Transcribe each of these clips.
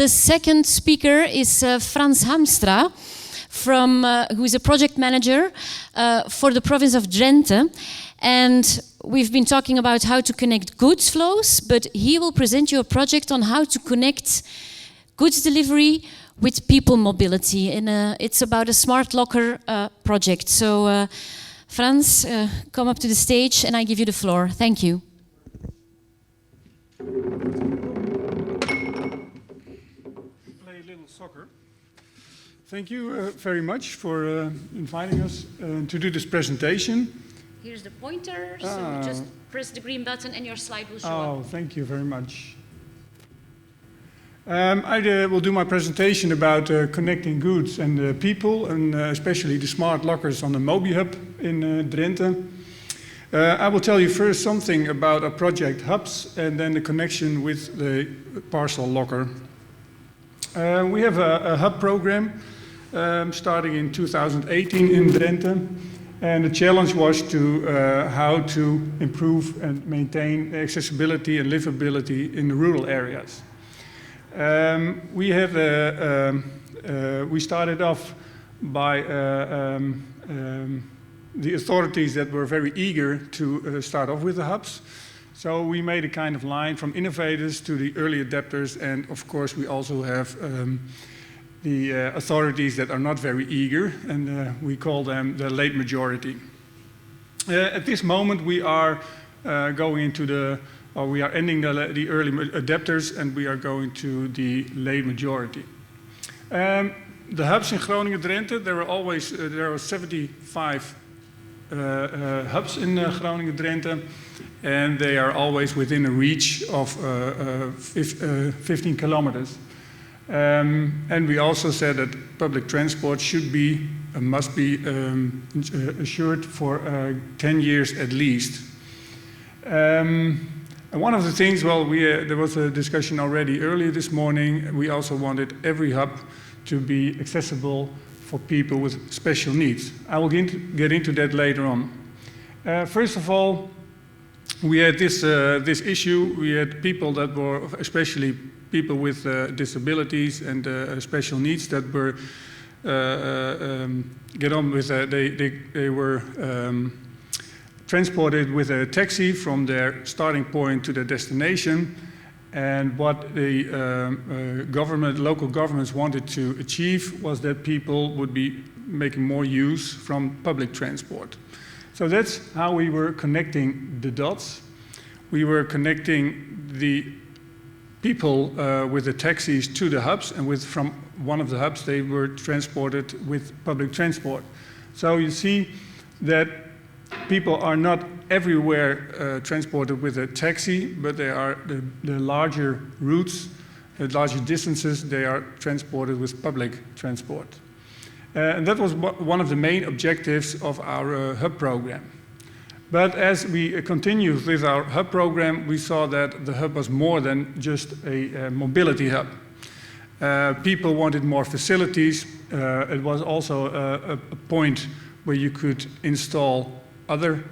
The second speaker is Frans Hamstra, who is a project manager for the province of Drenthe. And we've been talking about how to connect goods flows, but he will present you a project on how to connect goods delivery with people mobility. And it's about a smart locker project. So Frans, come up to the stage and I give you the floor. Thank you. Play a little soccer. Thank you very much for inviting us to do this presentation. Here's the pointer, so just press the green button and your slide will show up. Oh, thank you very much. I will do my presentation about connecting goods and people, and especially the smart lockers on the Mobi Hub in Drenthe. I will tell you first something about our project hubs and then the connection with the parcel locker. We have a hub program starting in 2018 in Drenthe. And the challenge was to how to improve and maintain accessibility and livability in the rural areas. We started off by the authorities that were very eager to start off with the hubs. So we made a kind of line from innovators to the early adapters, and of course we also have the authorities that are not very eager, and we call them the late majority. At this moment we are we are ending the early adapters and we are going to the late majority. The hubs in Groningen-Drenthe, there are 75 hubs in Groningen-Drenthe, and they are always within a reach of 15 kilometers. And we also said that public transport must be assured for 10 years at least. And one of the things, there was a discussion already earlier this morning. We also wanted every hub to be accessible for people with special needs. I will get into that later on. First of all, we had this issue. We had people that were, especially people with disabilities and special needs, that were they were transported with a taxi from their starting point to their destination. And what the local governments wanted to achieve was that people would be making more use from public transport. So that's how we were connecting the dots. We were connecting the people with the taxis to the hubs, and from one of the hubs they were transported with public transport. So you see that people are not everywhere transported with a taxi, but they are the larger routes, the larger distances, they are transported with public transport. And that was one of the main objectives of our hub program. But as we continued with our hub program, we saw that the hub was more than just a mobility hub. People wanted more facilities. It was also a point where you could install other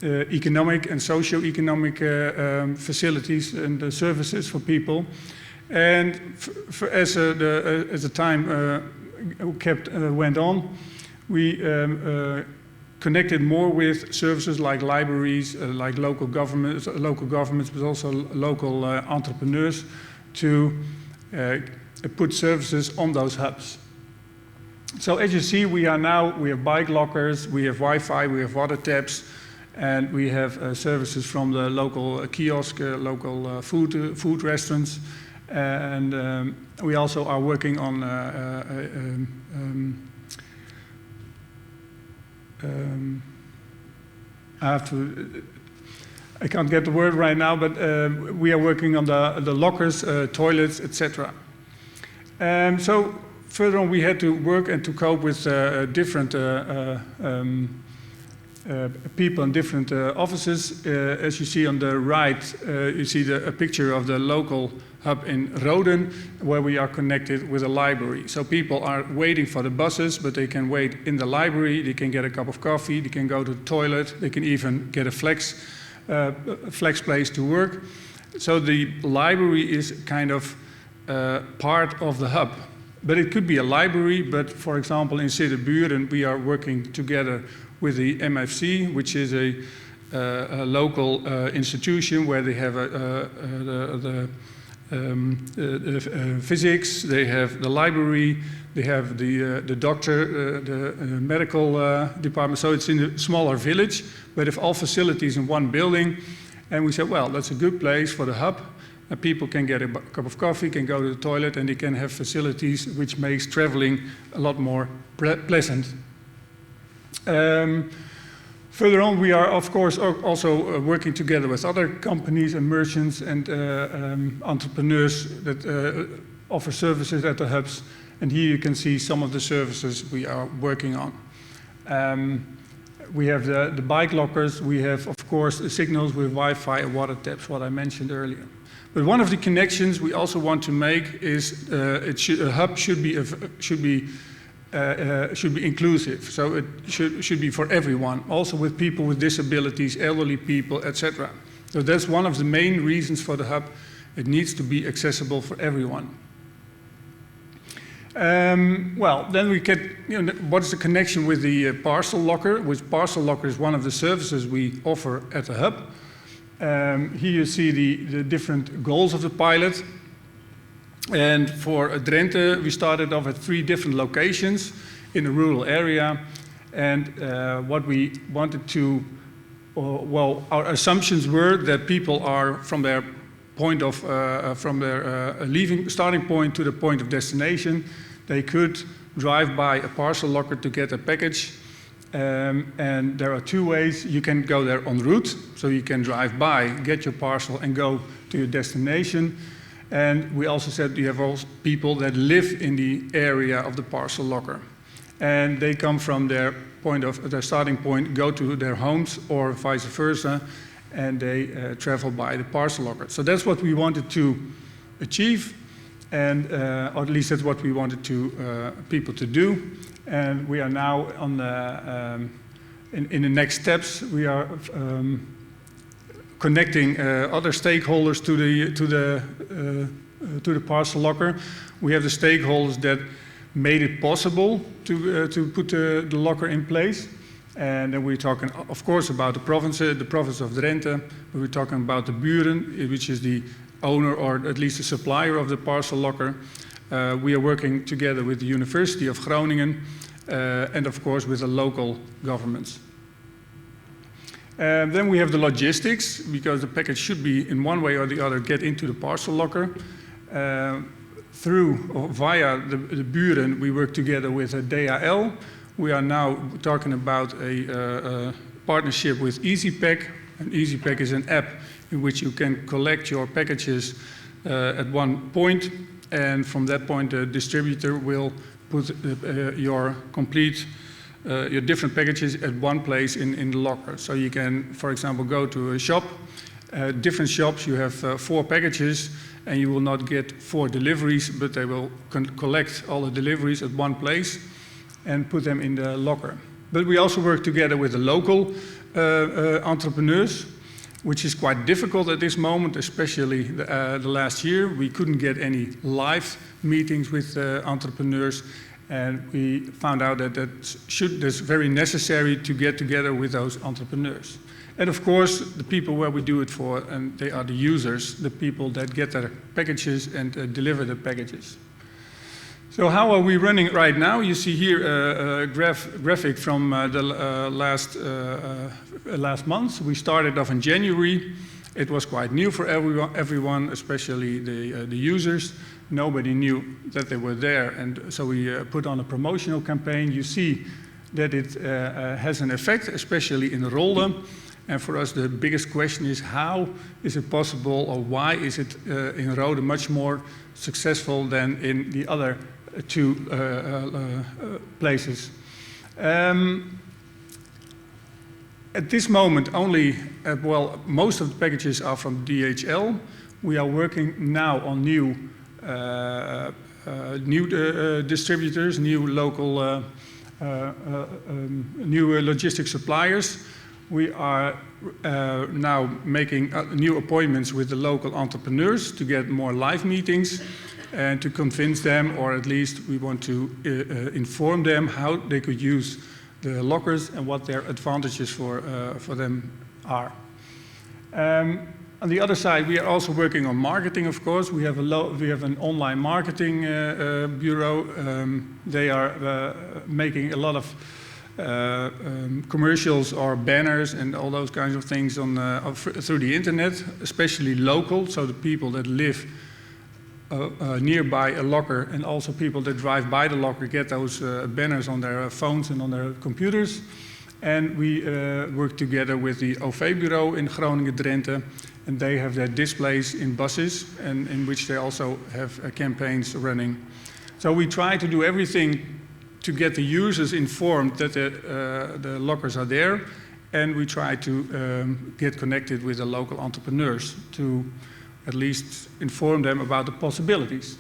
economic and socio-economic facilities and services for people. And as the time went on, we connected more with services like libraries, like local governments, but also local entrepreneurs to put services on those hubs. So as you see, we have bike lockers, we have Wi-Fi, we have water taps, and we have services from the local kiosk, local food restaurants, and we also are working on I can't get the word right now, but we are working on the lockers, toilets, etc. So further on, we had to work and to cope with different people in different offices. As you see on the right, you see a picture of the local hub in Roden, where we are connected with a library. So people are waiting for the buses, but they can wait in the library, they can get a cup of coffee, they can go to the toilet, they can even get a flex place to work. So the library is kind of part of the hub. But it could be a library, but for example in Siddeburen we are working together with the MFC, which is a local institution where they have physics, they have the library, they have the doctor, the medical department. So it's in a smaller village, but if all facilities in one building, and we said, well, that's a good place for the hub. And people can get a cup of coffee, can go to the toilet, and they can have facilities which makes traveling a lot more pleasant. Further on, we are, of course, also working together with other companies and merchants and entrepreneurs that offer services at the hubs. And here you can see some of the services we are working on. We have the bike lockers. We have, of course, the signals with Wi-Fi and water taps, what I mentioned earlier. But one of the connections we also want to make is a hub should be inclusive, so it should be for everyone, also with people with disabilities, elderly people, etc. So that's one of the main reasons for the hub. It needs to be accessible for everyone. Well, then we get, what is the connection with the parcel locker? Which parcel locker is one of the services we offer at the hub. Here you see the different goals of the pilot. And for Drenthe, we started off at 3 different locations in a rural area. And what we wanted to, well, our assumptions were that people are from their point of, starting point to the point of destination. They could drive by a parcel locker to get a package. And there are 2 ways. You can go there en route, so you can drive by, get your parcel, and go to your destination. And we also said you have also people that live in the area of the parcel locker. And they come from their starting point, go to their homes, or vice versa, and they travel by the parcel locker. So that's what we wanted to achieve, and or at least that's what we wanted people to do. And we are now on in the next steps. We are connecting other stakeholders to the parcel locker. We have the stakeholders that made it possible to put the locker in place. And then we're talking, of course, about the province of Drenthe. We're talking about the Buren, which is the owner or at least the supplier of the parcel locker. We are working together with the University of Groningen and, of course, with the local governments. Then we have the logistics, because the package should be, in one way or the other, get into the parcel locker. Through or via the Buren, we work together with DHL. We are now talking about a partnership with EasyPack. And EasyPack is an app in which you can collect your packages at one point, and from that point the distributor will put your different packages at one place in the locker. So you can, for example, go to a shop, different shops, you have 4 packages, and you will not get 4 deliveries, but they will collect all the deliveries at one place and put them in the locker. But we also work together with the local entrepreneurs, which is quite difficult at this moment, especially the last year. We couldn't get any live meetings with entrepreneurs, and we found out that that's very necessary to get together with those entrepreneurs. And of course, the people where we do it for, and they are the users, the people that get their packages and deliver the packages. So how are we running right now? You see here a graphic from the last month. We started off in January. It was quite new for everyone, especially the users. Nobody knew that they were there, and so we put on a promotional campaign. You see that it has an effect, especially in Rolde. And for us, the biggest question is, how is it possible, or why is it in Rode much more successful than in the other 2 places? At this moment, only, most of the packages are from DHL. We are working now on new distributors, new local, new logistic suppliers. we are now making new appointments with the local entrepreneurs to get more live meetings and to convince them, or at least we want to inform them how they could use the lockers and what their advantages for them are. On the other side, we are also working on marketing, of course. We have an online marketing bureau. They are making a lot of commercials or banners and all those kinds of things through the internet, especially local, so the people that live nearby a locker and also people that drive by the locker get those banners on their phones and on their computers. And we work together with the OV bureau in Groningen, Drenthe, and they have their displays in buses and in which they also have campaigns running. So we try to do everything to get the users informed that the lockers are there, and we try to get connected with the local entrepreneurs to at least inform them about the possibilities.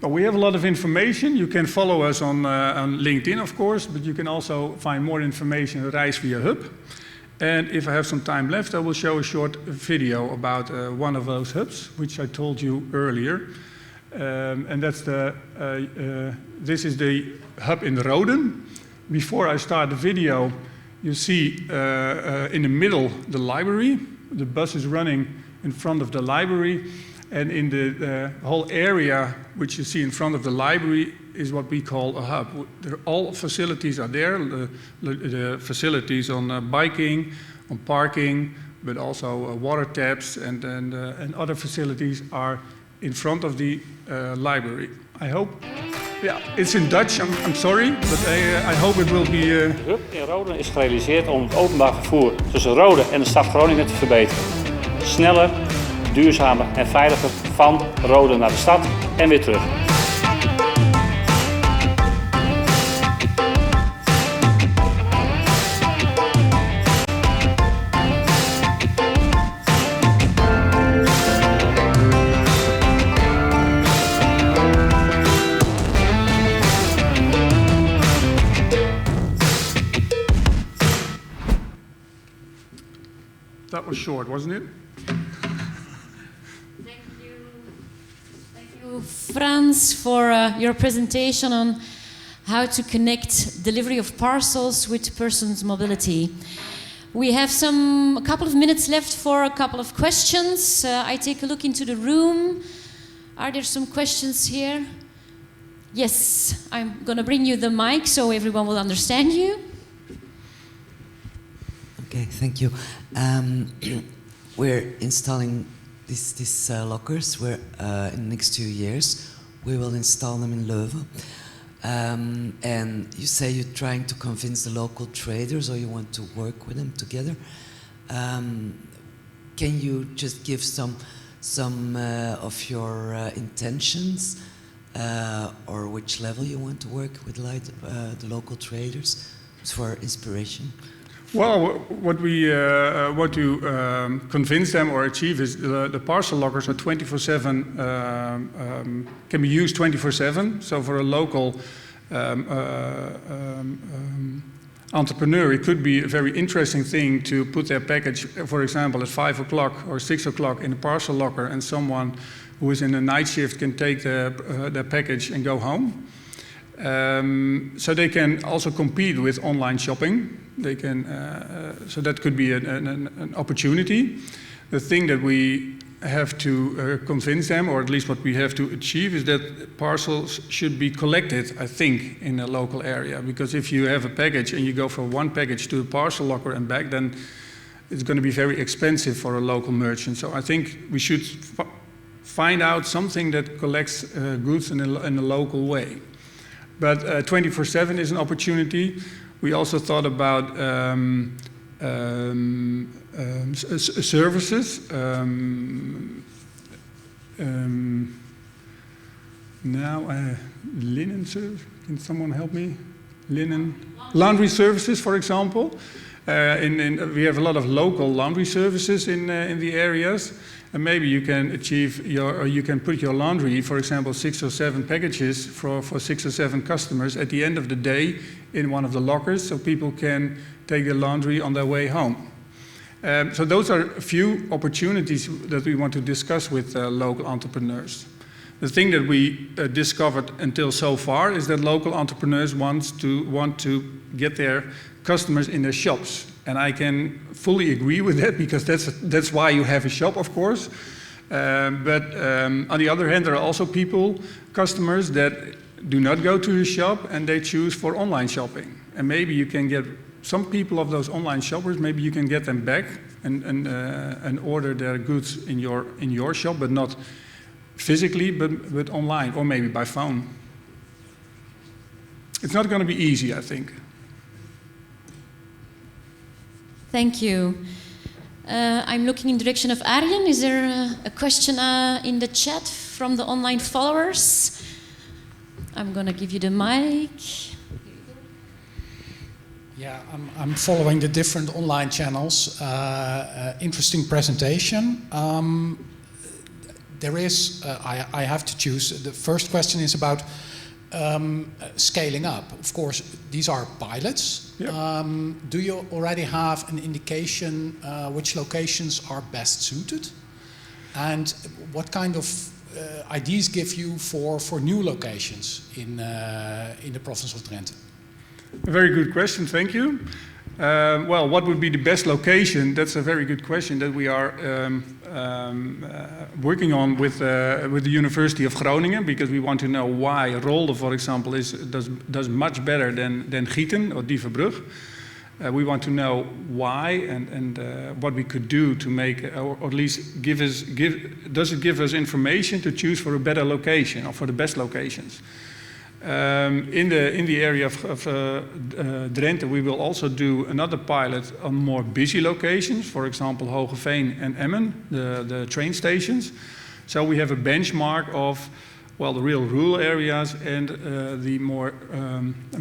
But we have a lot of information. You can follow us on LinkedIn, of course, but you can also find more information at Reis via Hub. And if I have some time left, I will show a short video about one of those hubs, which I told you earlier. And that's this is the hub in Roden. Before I start the video, you see in the middle the library. The bus is running in front of the library, and in the whole area which you see in front of the library is what we call a hub. All facilities are there, the facilities on biking, on parking, but also water taps and other facilities are in front of the library. I hope, yeah, it's in Dutch, I'm sorry, but I hope it will be... De hub in Roden is gerealiseerd om het openbaar vervoer tussen Roden en de stad Groningen te verbeteren. Sneller, duurzamer en veiliger van Roden naar de stad en weer terug. That was short, wasn't it? Thank you, Frans, for your presentation on how to connect delivery of parcels with persons' mobility. We have a couple of minutes left for a couple of questions. I take a look into the room. Are there some questions here? Yes, I'm going to bring you the mic so everyone will understand you. Okay, thank you. We're installing these lockers. In the next 2 years we will install them in Leuven. And you say you're trying to convince the local traders, or you want to work with them together. Can you just give some of your intentions, or which level you want to work with the local traders for inspiration? Well, what we want to convince them or achieve is the parcel lockers are 24/7, can be used 24/7. So for a local entrepreneur, it could be a very interesting thing to put their package, for example, at 5 o'clock or 6 o'clock in a parcel locker, and someone who is in a night shift can take their package and go home. So they can also compete with online shopping. They can, so that could be an opportunity. The thing that we have to convince them, or at least what we have to achieve, is that parcels should be collected, I think, in a local area. Because if you have a package and you go from one package to a parcel locker and back, then it's going to be very expensive for a local merchant. So I think we should find out something that collects goods in a local way. But 24/7 is an opportunity. We also thought about services. Linen service. Can someone help me? Laundry services, for example. We have a lot of local laundry services in the areas. and maybe you can achieve or you can put your laundry, for example, 6 or 7 packages for 6 or 7 customers at the end of the day in one of the lockers, so people can take their laundry on their way home. So those are a few opportunities that we want to discuss with local entrepreneurs. The thing that we discovered until so far is that local entrepreneurs want to get their customers in their shops. And I can fully agree with that, because that's why you have a shop, of course. But on the other hand, there are also customers that do not go to the shop and they choose for online shopping. And maybe you can get some people of those online shoppers, maybe you can get them back and order their goods in your shop, but not physically, but online, or maybe by phone. It's not going to be easy, I think. Thank you. I'm looking in the direction of Arjen. Is there a question in the chat from the online followers? I'm going to give you the mic. Yeah, I'm following the different online channels. Interesting presentation. There is, I have to choose. The first question is about scaling up. Of course, these are pilots. Yep. Do you already have an indication which locations are best suited? And what kind of ideas give you for new locations in the province of Drenthe? A very good question, thank you. Well, what would be the best location? That's a very good question that we are working on with the University of Groningen, because we want to know why Rolde, for example, does much better than Gieten or Dievenbrug. We want to know why and what we could do to make, or at least does it give us information to choose for a better location or for the best locations. In the area of Drenthe, we will also do another pilot on more busy locations, for example, Hogeveen and Emmen, the train stations. So we have a benchmark of, well, the real rural areas and the more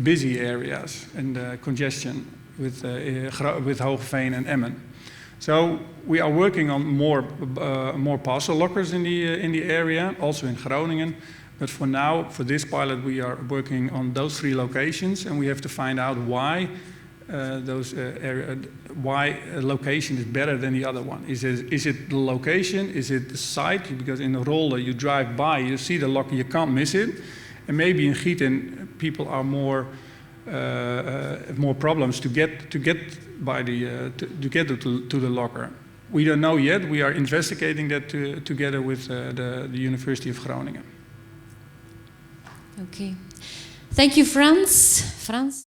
busy areas and congestion with Hogeveen and Emmen. So we are working on more parcel lockers in the area, also in Groningen. But for now, for this pilot, we are working on those 3 locations, and we have to find out why why a location is better than the other one. Is it the location? Is it the site? Because in the Rolde, you drive by, you see the locker, you can't miss it. And maybe in Gieten, people are more problems to get to the locker. We don't know yet. We are investigating that together with the University of Groningen. Okay. Thank you, Frans.